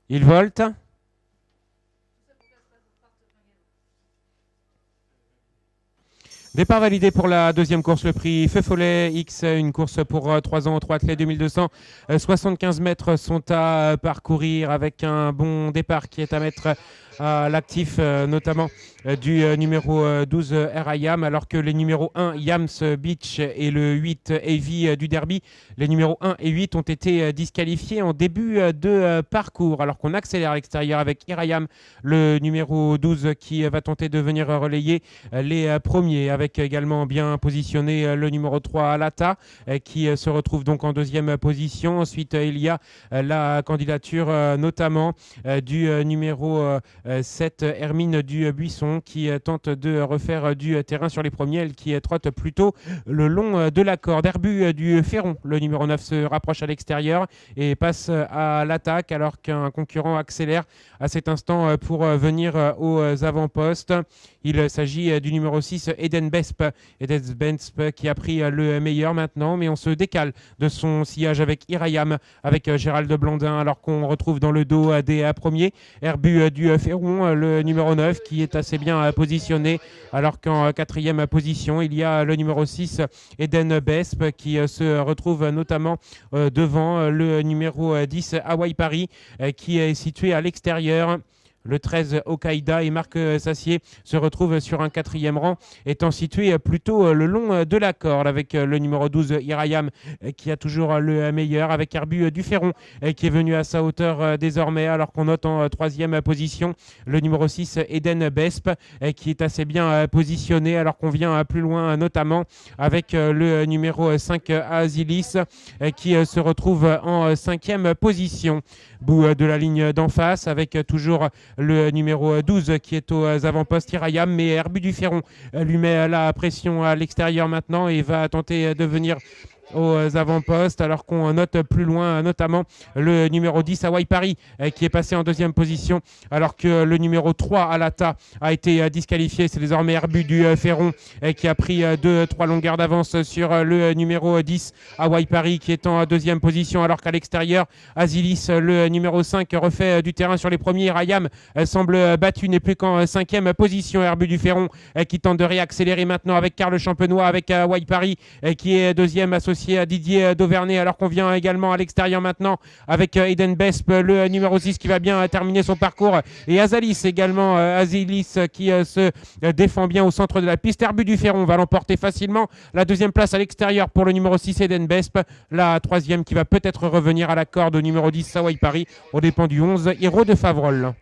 Il volte. Départ validé pour la deuxième course, le prix Feu Follet X, une course pour 3 ans, 3 athlètes, 2275 mètres sont à parcourir avec un bon départ qui est à mettre à l'actif, notamment du numéro 12 R.I.A.M, alors que les numéros 1 Yams Beach et le 8 Heavy du Derby, les numéros 1 et 8 ont été disqualifiés en début de parcours, alors qu'on accélère à l'extérieur avec R.I.A.M, le numéro 12 qui va tenter de venir relayer les premiers, avec également bien positionné le numéro 3 Lata qui se retrouve donc en deuxième position. Ensuite, il y a la candidature notamment du numéro 7 Hermine du Buisson qui tente de refaire du terrain sur les premiers, elle qui trotte plutôt le long de la corde. Herbu du Ferron, le numéro 9 se rapproche à l'extérieur et passe à l'attaque alors qu'un concurrent accélère à cet instant pour venir aux avant-postes. Il s'agit du numéro 6, Eden Besp. Eden Besp qui a pris le meilleur maintenant, mais on se décale de son sillage avec Irayam, avec Gérald Blandin, alors qu'on retrouve dans le dos des premiers. Herbu du Ferron, le numéro 9, qui est assez bien positionné, alors qu'en quatrième position, il y a le numéro 6, Eden Besp, qui se retrouve notamment devant le numéro 10, Hawaii Paris, qui est situé à l'extérieur. Le 13, Okaïda et Marc Sassier se retrouvent sur un quatrième rang, étant situé plutôt le long de la corde avec le numéro 12, Irayam, qui a toujours le meilleur, avec Herbu du Ferron, qui est venu à sa hauteur désormais, alors qu'on note en troisième position le numéro 6, Eden Besp, qui est assez bien positionné, alors qu'on vient plus loin, notamment avec le numéro 5, Azilis, qui se retrouve en cinquième position. Bout de la ligne d'en face, avec toujours le numéro 12 qui est aux avant-postes, Irayam, mais Herbu du Ferron lui met la pression à l'extérieur maintenant et va tenter de venir aux avant-postes, alors qu'on note plus loin notamment le numéro 10 Hawaii Paris qui est passé en deuxième position, alors que le numéro 3 Alata a été disqualifié. C'est désormais Herbu du Ferron qui a pris 2-3 longueurs d'avance sur le numéro 10 Hawaii Paris qui est en deuxième position, alors qu'à l'extérieur Azilis, le numéro 5, refait du terrain sur les premiers. Rayam semble battu, n'est plus qu'en cinquième position. Herbu du Ferron qui tente de réaccélérer maintenant avec Carl Champenois, avec Hawaii Paris qui est deuxième, associé à Didier Dauvernet, alors qu'on vient également à l'extérieur maintenant avec Eden Besp, le numéro 6 qui va bien terminer son parcours, et Azalis également, Azilis qui se défend bien au centre de la piste. Herbu du Ferron va l'emporter facilement. La deuxième place à l'extérieur pour le numéro 6 Eden Besp, la troisième qui va peut-être revenir à la corde au numéro 10 Hawaii Paris, au dépend du 11 Héros de Favrol.